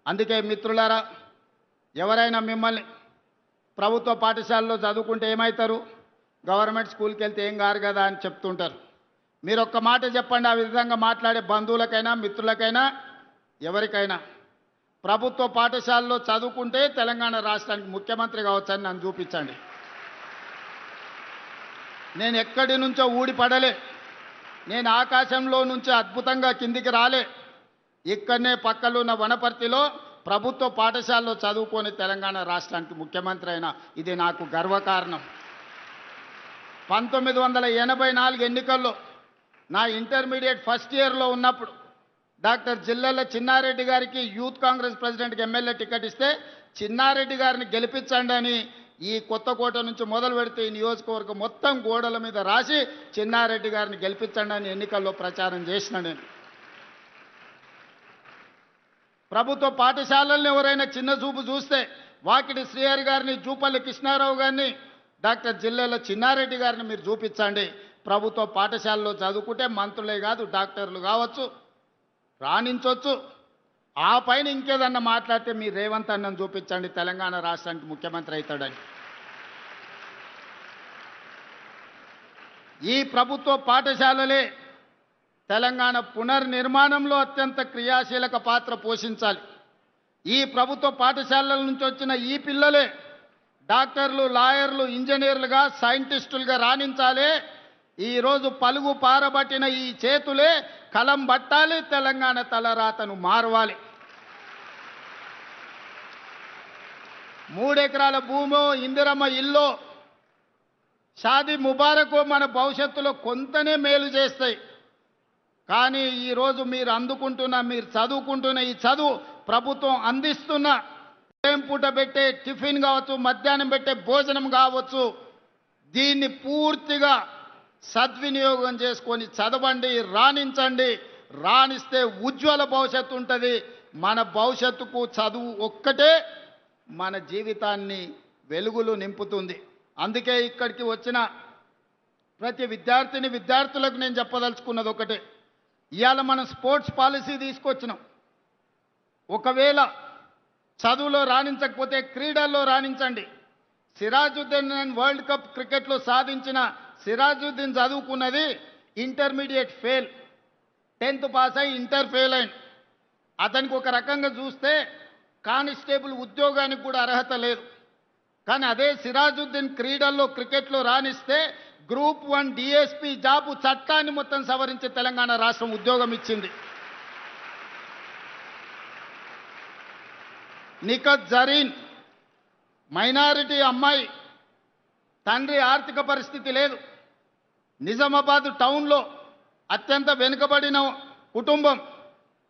అందుకే మిత్రులారా, ఎవరైనా మిమ్మల్ని ప్రభుత్వ పాఠశాలలో చదువుకుంటే ఏమవుతారు, గవర్నమెంట్ స్కూల్కి వెళ్తే ఏం కారు కదా అని చెప్తుంటారు. మీరు ఒక్క మాట చెప్పండి, ఆ విధంగా మాట్లాడే బంధువులకైనా మిత్రులకైనా ఎవరికైనా, ప్రభుత్వ పాఠశాలలో చదువుకుంటే తెలంగాణ రాష్ట్రానికి ముఖ్యమంత్రి కావచ్చని నన్ను చూపించండి. నేను ఎక్కడి నుంచో ఊడిపడలే, నేను ఆకాశంలో నుంచి అద్భుతంగా కిందికి రాలే. ఇక్కడనే పక్కలో ఉన్న వనపర్తిలో ప్రభుత్వ పాఠశాలలో చదువుకొని తెలంగాణ రాష్ట్రానికి ముఖ్యమంత్రి అయినా ఇది నాకు గర్వకారణం. 1984 ఎన్నికల్లో నా ఇంటర్మీడియట్ ఫస్ట్ ఇయర్లో ఉన్నప్పుడు డాక్టర్ జిల్లెల చిన్నారెడ్డి గారికి యూత్ కాంగ్రెస్ ప్రెసిడెంట్కి ఎమ్మెల్యే టికెట్ ఇస్తే చిన్నారెడ్డి గారిని గెలిపించండి అని ఈ కొత్తకోట నుంచి మొదలు పెడితే ఈ నియోజకవర్గం మొత్తం గోడల మీద రాసి చిన్నారెడ్డి గారిని గెలిపించండి అని ఎన్నికల్లో ప్రచారం చేసిన నేను. ప్రభుత్వ పాఠశాలల్ని ఎవరైనా చిన్న చూపు చూస్తే వాకిటి శ్రీహరి గారిని, జూపల్లి కృష్ణారావు గారిని, డాక్టర్ జిల్లెల చిన్నారెడ్డి గారిని మీరు చూపించండి. ప్రభుత్వ పాఠశాలలో చదువుకుంటే మంత్రులే కాదు డాక్టర్లు కావచ్చు, రాణించవచ్చు. ఆ పైన ఇంకేదన్నా మాట్లాడితే మీ రేవంత్ అన్నను చూపించండి, తెలంగాణ రాష్ట్రానికి ముఖ్యమంత్రి అవుతాడని. ఈ ప్రభుత్వ పాఠశాలలే తెలంగాణ పునర్నిర్మాణంలో అత్యంత క్రియాశీలక పాత్ర పోషించాలి. ఈ ప్రభుత్వ పాఠశాలల నుంచి వచ్చిన ఈ పిల్లలే డాక్టర్లు, లాయర్లు, ఇంజనీర్లుగా, సైంటిస్టులుగా రాణించాలి. ఈరోజు పలుగు పారబట్టిన ఈ చేతులే కలం బట్టాలి, తెలంగాణ తలరాతను మారవాలి. 3 ఎకరాల భూమో, ఇందిరమ్మ ఇల్లో, షాదీ ముబారకో మన భవిష్యత్తులో కొంతనే మేలు చేస్తాయి. కానీ ఈరోజు మీరు మీరు చదువుకుంటున్న ఈ చదువు, ప్రభుత్వం అందిస్తున్న ఉదయం పూట పెట్టే టిఫిన్ కావచ్చు, మధ్యాహ్నం పెట్టే భోజనం కావచ్చు, దీన్ని పూర్తిగా సద్వినియోగం చేసుకొని చదవండి, రాణించండి. రాణిస్తే ఉజ్వల భవిష్యత్తు ఉంటుంది. మన భవిష్యత్తుకు చదువు ఒక్కటే మన జీవితాన్ని వెలుగులు నింపుతుంది. అందుకే ఇక్కడికి వచ్చిన ప్రతి విద్యార్థులకు నేను చెప్పదలుచుకున్నది ఒకటే. ఇవాళ మనం స్పోర్ట్స్ పాలసీ తీసుకొచ్చినాం. ఒకవేళ చదువులో రాణించకపోతే క్రీడల్లో రాణించండి. సిరాజుద్దీన్ వరల్డ్ కప్ క్రికెట్లో సాధించిన సిరాజుద్దీన్ చదువుకున్నది ఇంటర్మీడియట్ ఫెయిల్, 10th పాస్ అయి ఇంటర్ ఫెయిల్ అయింది. అతనికి ఒక రకంగా చూస్తే కానిస్టేబుల్ ఉద్యోగానికి కూడా అర్హత లేదు. కానీ అదే సిరాజుద్దీన్ క్రీడల్లో క్రికెట్లో రాణిస్తే గ్రూప్ 1 DSP జాబు చట్టాన్ని మొత్తం సవరించి తెలంగాణ రాష్ట్రం ఉద్యోగం ఇచ్చింది. నిఖత్ జరీన్ మైనారిటీ అమ్మాయి, తండ్రి ఆర్థిక పరిస్థితి లేదు, నిజామాబాద్ టౌన్లో అత్యంత వెనుకబడిన కుటుంబం.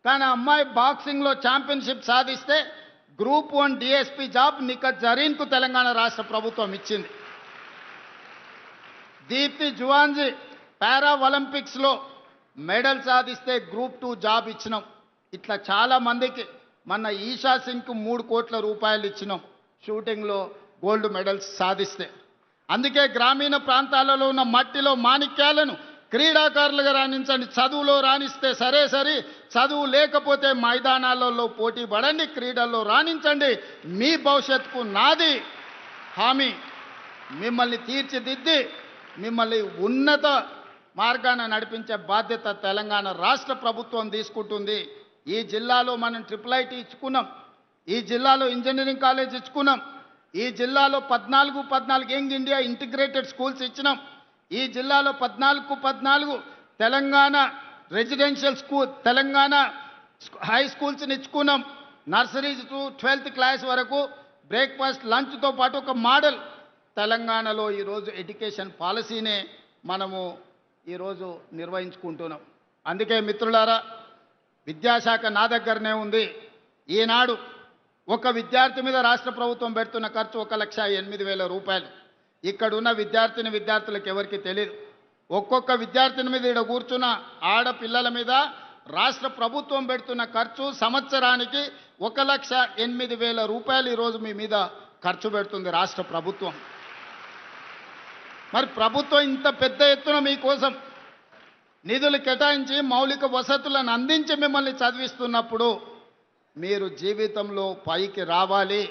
కానీ అమ్మాయి బాక్సింగ్లో ఛాంపియన్షిప్ సాధిస్తే గ్రూప్ 1 DSP జాబ్ నిఖత్ జరీన్కు తెలంగాణ రాష్ట్ర ప్రభుత్వం ఇచ్చింది. దీప్తి జువాన్జీ పారా ఒలింపిక్స్లో మెడల్ సాధిస్తే గ్రూప్ 2 జాబ్ ఇచ్చినాం. ఇట్లా చాలామందికి మన ఈషా సింగ్కు 3 కోట్ల రూపాయలు ఇచ్చినాం షూటింగ్లో గోల్డ్ మెడల్స్ సాధిస్తే. అందుకే గ్రామీణ ప్రాంతాలలో ఉన్న మట్టిలో మాణిక్యాలను క్రీడాకారులుగా రాణించండి. చదువులో రాణిస్తే సరే, చదువు లేకపోతే మైదానాలలో పోటీ పడండి, క్రీడల్లో రాణించండి. మీ భవిష్యత్తుకు నాది హామీ. మిమ్మల్ని తీర్చిదిద్ది మిమ్మల్ని ఉన్నత మార్గాన నడిపించే బాధ్యత తెలంగాణ రాష్ట్ర ప్రభుత్వం తీసుకుంటుంది. ఈ జిల్లాలో మనం IIIT ఇచ్చుకున్నాం, ఈ జిల్లాలో ఇంజనీరింగ్ కాలేజ్ ఇచ్చుకున్నాం, ఈ జిల్లాలో 14 యంగ్ ఇండియా ఇంటిగ్రేటెడ్ స్కూల్స్ ఇచ్చినాం, ఈ జిల్లాలో 14 Telangana residential school, Telangana high స్కూల్స్ని ఇచ్చుకున్నాం. నర్సరీ టు 12th క్లాస్ వరకు బ్రేక్ఫాస్ట్ లంచ్తో పాటు ఒక మోడల్ తెలంగాణలో ఈరోజు ఎడ్యుకేషన్ పాలసీనే మనము ఈరోజు నిర్వహించుకుంటున్నాం. అందుకే మిత్రులారా, విద్యాశాఖ నా దగ్గరనే ఉంది. ఈనాడు ఒక విద్యార్థి మీద రాష్ట్ర ప్రభుత్వం పెడుతున్న ఖర్చు 1,08,000 రూపాయలు. ఇక్కడున్న విద్యార్థులకు ఎవరికి తెలియదు. ఒక్కొక్క విద్యార్థిని మీద ఇక్కడ కూర్చున్న ఆడపిల్లల మీద రాష్ట్ర ప్రభుత్వం పెడుతున్న ఖర్చు సంవత్సరానికి 1,08,000 రూపాయలు ఈరోజు మీ మీద ఖర్చు పెడుతుంది రాష్ట్ర ప్రభుత్వం. మరి ప్రభుత్వం ఇంత పెద్ద ఎత్తున మీకోసం నిధులు కేటాయించి మౌలిక వసతులను అందించి మిమ్మల్ని చదివిస్తున్నప్పుడు మీరు జీవితంలో పైకి రావాలి.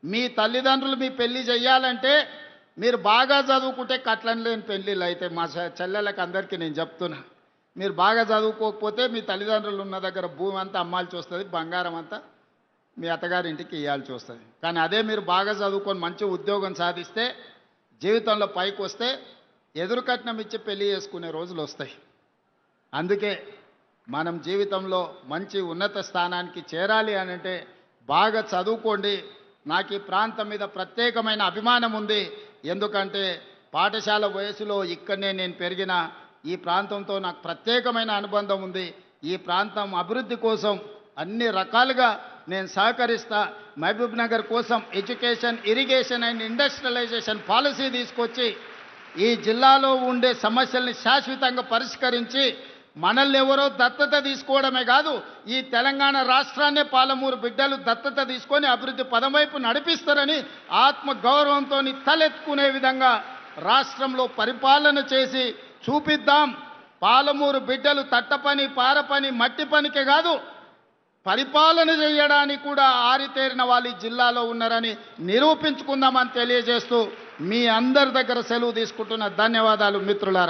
మీ తల్లిదండ్రులు మీ పెళ్లి చేయాలంటే మీరు బాగా చదువుకుంటే కట్లని లేని పెళ్ళిళ్ళు అయితే మా చెల్లెళ్ళకి అందరికీ నేను చెప్తున్నా. మీరు బాగా చదువుకోకపోతే మీ తల్లిదండ్రులు ఉన్న దగ్గర భూమి అంతా అమ్మాల్సి వస్తుంది, బంగారం అంతా మీ అత్తగారింటికి ఇవ్వాల్సి వస్తుంది. కానీ అదే మీరు బాగా చదువుకొని మంచి ఉద్యోగం సాధిస్తే జీవితంలో పైకి వస్తే ఎదురు కట్నం ఇచ్చి పెళ్లి చేసుకునే రోజులు వస్తాయి. అందుకే మనం జీవితంలో మంచి ఉన్నత స్థానానికి చేరాలి అని అంటే బాగా చదువుకోండి. నాకు ఈ ప్రాంతం మీద ప్రత్యేకమైన అభిమానం ఉంది. ఎందుకంటే పాఠశాల వయసులో ఇక్కడనే నేను పెరిగిన ఈ ప్రాంతంతో నాకు ప్రత్యేకమైన అనుబంధం ఉంది. ఈ ప్రాంతం అభివృద్ధి కోసం అన్ని రకాలుగా నేను సహకరిస్తా. మహబూబ్ నగర్ కోసం education, irrigation and industrialisation policy తీసుకొచ్చి ఈ జిల్లాలో ఉండే సమస్యల్ని శాశ్వతంగా పరిష్కరించి మనల్ని ఎవరో దత్తత తీసుకోవడమే కాదు, ఈ తెలంగాణ రాష్ట్రాన్నే పాలమూరు బిడ్డలు దత్తత తీసుకొని అభివృద్ధి పదం వైపు నడిపిస్తారని ఆత్మ గౌరవంతో తలెత్తుకునే విధంగా రాష్ట్రంలో పరిపాలన చేసి చూపిద్దాం. పాలమూరు బిడ్డలు తట్టపని, పారపని, మట్టి పనికే కాదు పరిపాలన చేయడానికి కూడా ఆరితేరిన వాళ్ళు ఈ జిల్లాలో ఉన్నారని నిరూపించుకుందామని తెలియజేస్తూ మీ అందరి దగ్గర సెలవు తీసుకుంటున్న ధన్యవాదాలు మిత్రులారా.